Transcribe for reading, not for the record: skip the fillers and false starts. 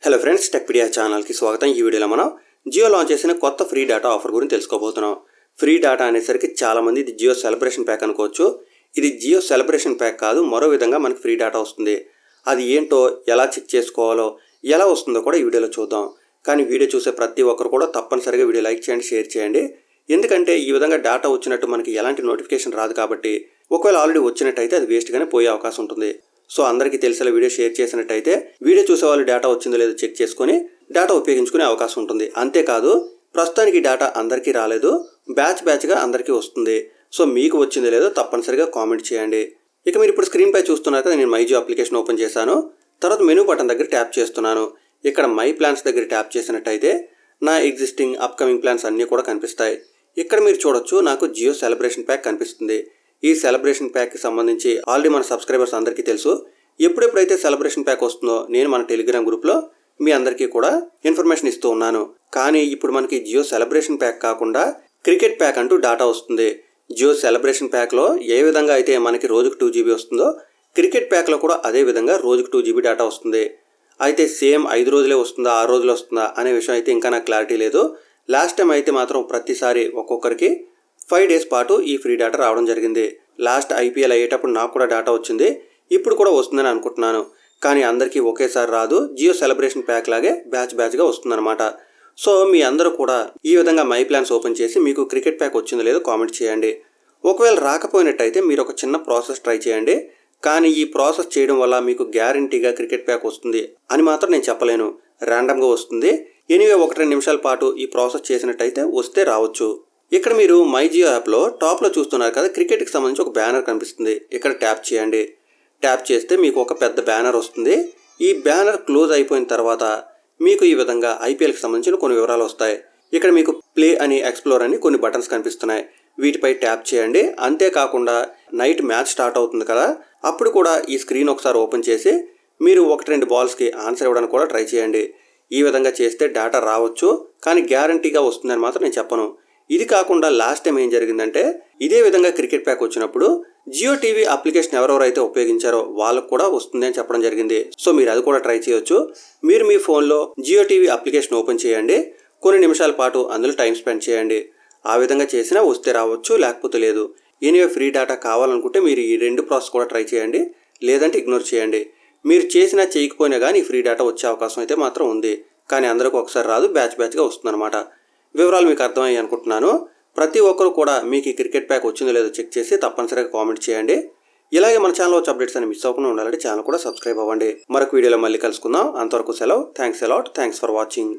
Hello friends, Techpedia ఛానల్కి స్వాగతం. ఈ వీడియోలో మనం జియో లాంచ్ చేసిన కొత్త ఫ్రీ డేటా ఆఫర్ గురించి తెలుసుకోబోతున్నాం. ఫ్రీ డేటా అనేసరికి చాలామంది ఇది జియో సెలబ్రేషన్ ప్యాక్ అనుకోవచ్చు. ఇది జియో సెలబ్రేషన్ ప్యాక్ కాదు, మరో విధంగా మనకి ఫ్రీ డేటా వస్తుంది. అది ఏంటో, ఎలా చెక్ చేసుకోవాలో, ఎలా వస్తుందో కూడా ఈ వీడియోలో చూద్దాం. కానీ వీడియో చూసే ప్రతి ఒక్కరు కూడా తప్పనిసరిగా వీడియో లైక్ చేయండి, షేర్ చేయండి. ఎందుకంటే ఈ విధంగా డేటా వచ్చినట్టు మనకి ఎలాంటి నోటిఫికేషన్ రాదు కాబట్టి, ఒకవేళ ఆల్రెడీ వచ్చినట్టయితే అది వేస్ట్గానే పోయే అవకాశం ఉంటుంది. సో అందరికీ తెలిసేలా వీడియో షేర్ చేసినట్టయితే వీడియో చూసే వాళ్ళు డేటా వచ్చిందో లేదో చెక్ చేసుకొని డేటా ఉపయోగించుకునే అవకాశం ఉంటుంది. అంతేకాదు, ప్రస్తుతానికి డేటా అందరికీ రాలేదు, బ్యాచ్గా అందరికీ వస్తుంది. సో మీకు వచ్చిందో లేదో తప్పనిసరిగా కామెంట్ చేయండి. ఇక మీరు ఇప్పుడు స్క్రీన్ పై చూస్తున్నారు కదా, నేను మైజియో అప్లికేషన్ ఓపెన్ చేశాను. తర్వాత మెనూ బటన్ దగ్గర ట్యాప్ చేస్తున్నాను. ఇక్కడ మై ప్లాన్స్ దగ్గర ట్యాప్ చేసినట్టయితే నా ఎగ్జిస్టింగ్ అప్కమింగ్ ప్లాన్స్ అన్నీ కూడా కనిపిస్తాయి. ఇక్కడ మీరు చూడొచ్చు, నాకు జియో సెలబ్రేషన్ ప్యాక్ కనిపిస్తుంది. ఈ సెలబ్రేషన్ ప్యాక్కి సంబంధించి ఆల్రెడీ మన సబ్స్క్రైబర్స్ అందరికీ తెలుసు. ఎప్పుడెప్పుడైతే సెలబ్రేషన్ ప్యాక్ వస్తుందో నేను మన టెలిగ్రామ్ గ్రూప్లో మీ అందరికీ కూడా ఇన్ఫర్మేషన్ ఇస్తూ ఉన్నాను. కానీ ఇప్పుడు మనకి జియో సెలబ్రేషన్ ప్యాక్ కాకుండా క్రికెట్ ప్యాక్ అంటూ డేటా వస్తుంది. జియో సెలబ్రేషన్ ప్యాక్లో ఏ విధంగా అయితే మనకి రోజుకు 2 GB వస్తుందో, క్రికెట్ ప్యాక్లో కూడా అదే విధంగా రోజుకు 2 GB డేటా వస్తుంది. అయితే సేమ్ 5 రోజులే వస్తుందా, 6 రోజులు వస్తుందా అనే విషయం అయితే ఇంకా నాకు క్లారిటీ లేదు. లాస్ట్ టైం అయితే మాత్రం ప్రతిసారి ఒక్కొక్కరికి 5 days పాటు ఈ ఫ్రీ డేటా రావడం జరిగింది. లాస్ట్ IPL అయ్యేటప్పుడు నాకు కూడా డేటా వచ్చింది. ఇప్పుడు కూడా వస్తుందని అనుకుంటున్నాను. కానీ అందరికీ ఒకేసారి రాదు. జియో సెలబ్రేషన్ ప్యాక్ లాగే బ్యాచ్గా వస్తుందన్నమాట. సో మీ అందరూ కూడా ఈ విధంగా మై ప్లాన్స్ ఓపెన్ చేసి మీకు క్రికెట్ ప్యాక్ వచ్చిందో లేదో కామెంట్ చేయండి. ఒకవేళ రాకపోయినట్టయితే మీరు ఒక చిన్న ప్రాసెస్ ట్రై చేయండి. కానీ ఈ ప్రాసెస్ చేయడం వల్ల మీకు గ్యారంటీగా క్రికెట్ ప్యాక్ వస్తుంది అని మాత్రం నేను చెప్పలేను. ర్యాండమ్గా వస్తుంది. ఎనీవే 1-2 నిమిషాల పాటు ఈ ప్రాసెస్ చేసినట్టయితే వస్తే రావచ్చు. ఇక్కడ మీరు మై జియో యాప్లో టాప్లో చూస్తున్నారు కదా, క్రికెట్కి సంబంధించి ఒక బ్యానర్ కనిపిస్తుంది. ఇక్కడ ట్యాప్ చేయండి. ట్యాప్ చేస్తే మీకు ఒక పెద్ద బ్యానర్ వస్తుంది. ఈ బ్యానర్ క్లోజ్ అయిపోయిన తర్వాత మీకు ఈ విధంగా IPLకి సంబంధించిన కొన్ని వివరాలు వస్తాయి. ఇక్కడ మీకు ప్లే అని, ఎక్స్ప్లోర్ అని కొన్ని బటన్స్ కనిపిస్తున్నాయి. వీటిపై ట్యాప్ చేయండి. అంతేకాకుండా నైట్ మ్యాచ్ స్టార్ట్ అవుతుంది కదా, అప్పుడు కూడా ఈ స్క్రీన్ ఒకసారి ఓపెన్ చేసి మీరు 1-2 బాల్స్కి ఆన్సర్ ఇవ్వడానికి కూడా ట్రై చేయండి. ఈ విధంగా చేస్తే డేటా రావచ్చు, కానీ గ్యారంటీగా వస్తుందని మాత్రం నేను చెప్పను. ఇది కాకుండా లాస్ట్ టైం ఏం జరిగిందంటే, ఇదే విధంగా క్రికెట్ ప్యాక్ వచ్చినప్పుడు జియో టీవీ అప్లికేషన్ ఎవరెవరైతే ఉపయోగించారో వాళ్ళకు కూడా వస్తుంది అని చెప్పడం జరిగింది. సో మీరు అది కూడా ట్రై చేయొచ్చు. మీరు మీ ఫోన్లో జియో టీవీ అప్లికేషన్ ఓపెన్ చేయండి. కొన్ని నిమిషాల పాటు అందులో టైం స్పెండ్ చేయండి. ఆ విధంగా చేసినా వస్తే రావచ్చు, లేకపోతే లేదు. ఎనీవే ఫ్రీ డేటా కావాలనుకుంటే మీరు ఈ 2 ప్రాసెస్ కూడా ట్రై చేయండి. లేదంటే ఇగ్నోర్ చేయండి. మీరు చేసినా చేయకపోయినా కానీ ఫ్రీ డేటా వచ్చే అవకాశం అయితే మాత్రం ఉంది. కానీ అందరికీ ఒకసారి రాదు, బ్యాచ్గా వస్తుందన్నమాట. వివరాలు మీకు అర్థమయ్యాయి అనుకుంటున్నాను. ప్రతి ఒక్కరు కూడా మీకు ఈ క్రికెట్ ప్యాక్ వచ్చిందో లేదో చెక్ చేసి తప్పనిసరిగా కామెంట్ చేయండి. ఇలాగే మన ఛానల్ వచ్చే అప్డేట్స్ అని మిస్ అవ్వకుండా ఉండాలంటే ఛానల్ కూడా సబ్స్క్రైబ్ అవ్వండి. మరొక వీడియోలో మళ్ళీ కలుసుకుందాం. అంతవరకు సెలవు. Thanks a lot. Thanks for watching.